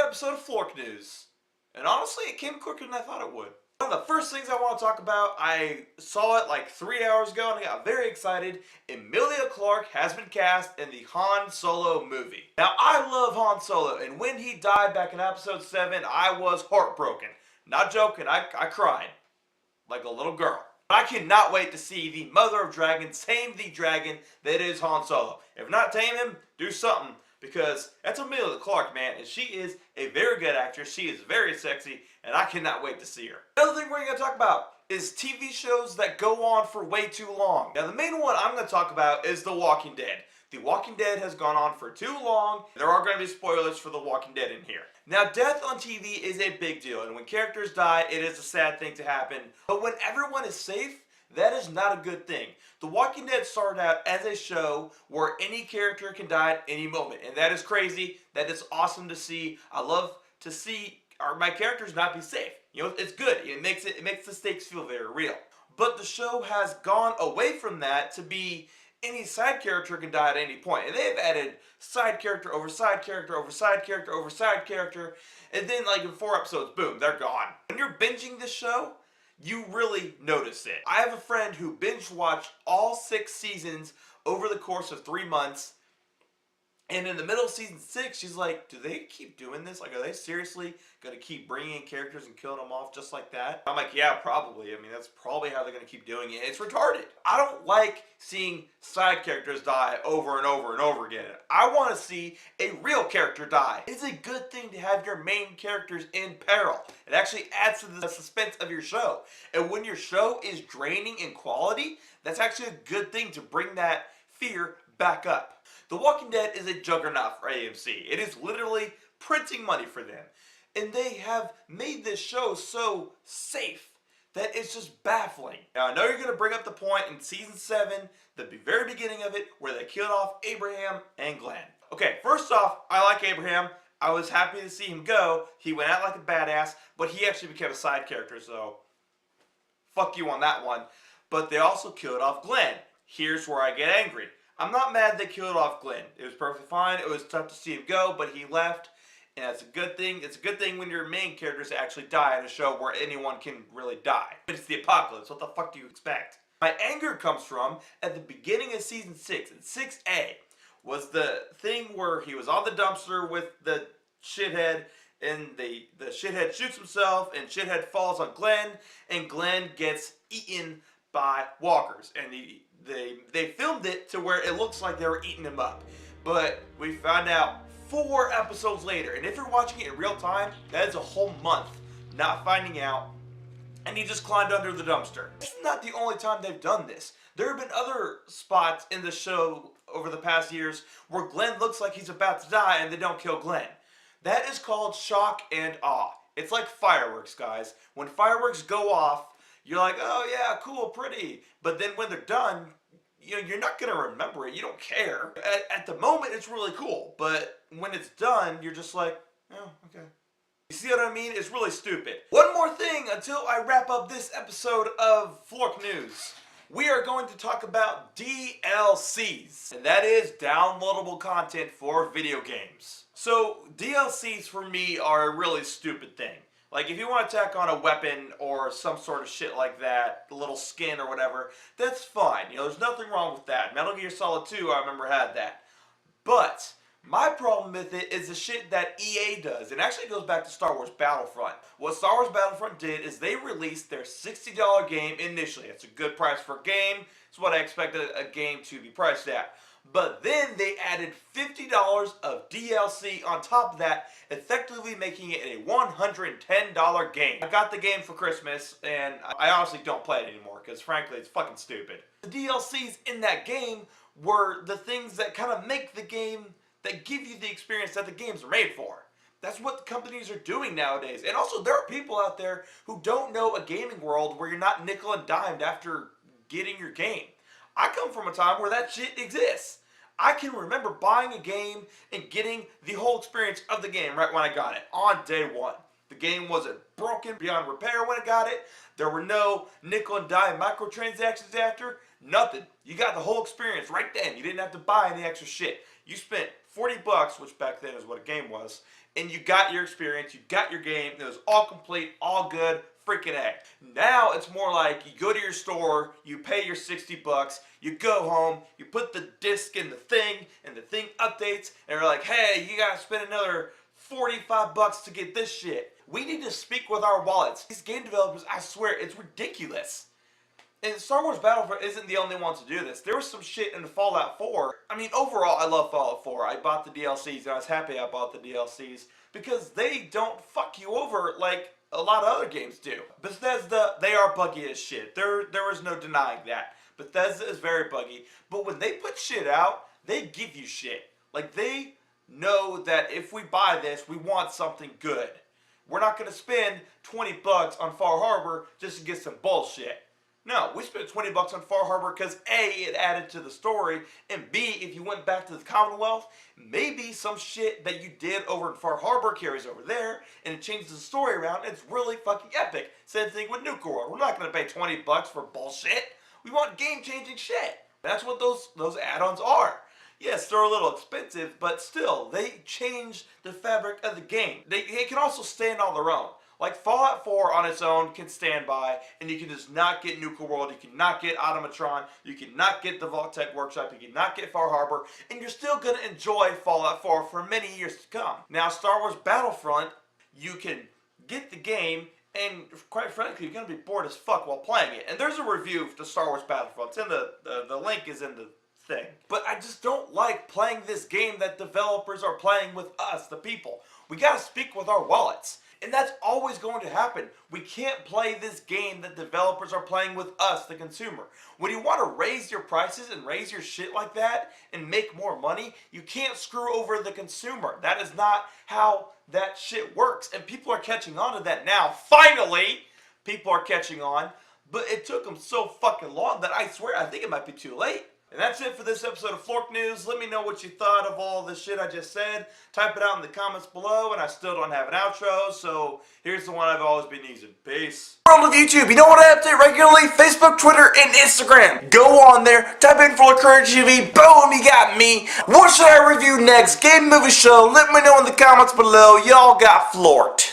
episode of FlorkNews. And honestly, it came quicker than I thought it would. One of the first things I want to talk about, I saw it like 3 hours ago and I got very excited. Emilia Clarke has been cast in the Han Solo movie. Now, I love Han Solo, and when he died back in episode 7, I was heartbroken. Not joking, I cried like a little girl. I cannot wait to see the Mother of Dragons tame the dragon that is Han Solo. If not tame him, do something. Because that's Emilia Clarke, man, and she is a very good actress. She is very sexy, and I cannot wait to see her. Another thing we're going to talk about is TV shows that go on for way too long. Now, the main one I'm going to talk about is The Walking Dead. The Walking Dead has gone on for too long. There are going to be spoilers for The Walking Dead in here. Now, death on TV is a big deal, and when characters die, it is a sad thing to happen. But when everyone is safe, that is not a good thing. The Walking Dead started out as a show where any character can die at any moment, and that is crazy. That is awesome to see. I love to see my characters not be safe. You know, it's good. It makes the stakes feel very real. But the show has gone away from that to be any side character can die at any point. And they've added side character over side character over side character over side character, and then like in 4 episodes, boom, they're gone. When you're binging this show, you really notice it. I have a friend who binge watched all 6 seasons over the course of 3 months. And in the middle of season 6, she's like, do they keep doing this? Like, are they seriously going to keep bringing in characters and killing them off just like that? I'm like, yeah, probably. I mean, that's probably how they're going to keep doing it. It's retarded. I don't like seeing side characters die over and over and over again. I want to see a real character die. It's a good thing to have your main characters in peril. It actually adds to the suspense of your show. And when your show is draining in quality, that's actually a good thing to bring that fear back up. The Walking Dead is a juggernaut for AMC. It is literally printing money for them. And they have made this show so safe that it's just baffling. Now, I know you're going to bring up the point in season 7, the very beginning of it, where they killed off Abraham and Glenn. Okay, first off, I like Abraham. I was happy to see him go. He went out like a badass, but he actually became a side character, so fuck you on that one. But they also killed off Glenn. Here's where I get angry. I'm not mad they killed off Glenn. It was perfectly fine. It was tough to see him go, but he left, and that's a good thing. It's a good thing when your main characters actually die in a show where anyone can really die. But it's the apocalypse. What the fuck do you expect? My anger comes from at the beginning of season 6, and 6A was the thing where he was on the dumpster with the shithead, and the shithead shoots himself, and shithead falls on Glenn, and Glenn gets eaten by walkers, and they filmed it to where it looks like they were eating him up. But we found out 4 episodes later, and if you're watching it in real time, that is a whole month not finding out, and he just climbed under the dumpster. It's not the only time they've done this. There have been other spots in the show over the past years where Glenn looks like he's about to die and they don't kill Glenn. That is called shock and awe. It's like fireworks, guys. When fireworks go off, you're like, oh yeah, cool, pretty. But then when they're done, you know, you're not going to remember it. You don't care. At the moment, it's really cool. But when it's done, you're just like, oh, okay. You see what I mean? It's really stupid. One more thing until I wrap up this episode of FlorkNews. We are going to talk about DLCs. And that is downloadable content for video games. So DLCs for me are a really stupid thing. Like, if you want to tack on a weapon or some sort of shit like that, a little skin or whatever, that's fine. You know, there's nothing wrong with that. Metal Gear Solid 2, I remember, had that. But my problem with it is the shit that EA does. It actually goes back to Star Wars Battlefront. What Star Wars Battlefront did is they released their $60 game initially. It's a good price for a game. It's what I expected a game to be priced at. But then they added $50 of DLC on top of that, effectively making it a $110 game. I got the game for Christmas, and I honestly don't play it anymore, because frankly, it's fucking stupid. The DLCs in that game were the things that kind of make the game, that give you the experience that the games are made for. That's what companies are doing nowadays. And also, there are people out there who don't know a gaming world where you're not nickel and dimed after getting your game. I come from a time where that shit exists. I can remember buying a game and getting the whole experience of the game right when I got it, on day 1. The game wasn't broken beyond repair when I got it. There were no nickel and dime microtransactions after. Nothing. You got the whole experience right then. You didn't have to buy any extra shit. You spent $40, which back then is what a game was, and you got your experience, you got your game, it was all complete, all good, freaking A. Now it's more like you go to your store, you pay your 60 bucks, you go home, you put the disc in the thing, and the thing updates, and you're like, hey, you gotta spend another 45 bucks to get this shit. We need to speak with our wallets. These game developers, I swear, it's ridiculous. And Star Wars Battlefront isn't the only one to do this. There was some shit in Fallout 4. I mean, overall, I love Fallout 4. I bought the DLCs, and I was happy I bought the DLCs because they don't fuck you over like a lot of other games do. Bethesda, they are buggy as shit. There is no denying that. Bethesda is very buggy. But when they put shit out, they give you shit. Like, they know that if we buy this, we want something good. We're not going to spend 20 bucks on Far Harbor just to get some bullshit. No, we spent 20 bucks on Far Harbor because A, it added to the story, and B, if you went back to the Commonwealth, maybe some shit that you did over in Far Harbor carries over there, and it changes the story around, and it's really fucking epic. Same thing with Nuka World. We're not going to pay 20 bucks for bullshit. We want game-changing shit. That's what those add-ons are. Yes, they're a little expensive, but still, they change the fabric of the game. They can also stand on their own. Like Fallout 4 on its own can stand by, and you can just not get Nuka World, you cannot get Automatron, you cannot get the Vault-Tec Workshop, you cannot get Far Harbor, and you're still going to enjoy Fallout 4 for many years to come. Now, Star Wars Battlefront, you can get the game, and quite frankly, you're going to be bored as fuck while playing it. And there's a review to Star Wars Battlefront. It's in the link is in the thing. But I just don't like playing this game that developers are playing with us, the people. We got to speak with our wallets. And that's always going to happen. We can't play this game that developers are playing with us, the consumer. When you want to raise your prices and raise your shit like that and make more money, you can't screw over the consumer. That is not how that shit works. And people are catching on to that now. Finally, people are catching on. But it took them so fucking long that I swear I think it might be too late. And that's it for this episode of FlorkNews. Let me know what you thought of all the shit I just said. Type it out in the comments below, and I still don't have an outro, so here's the one I've always been using. Peace. World of YouTube, you know what I update regularly? Facebook, Twitter, and Instagram. Go on there, type in FlorkertaTV, boom, you got me. What should I review next? Game, movie, show? Let me know in the comments below. Y'all got florked.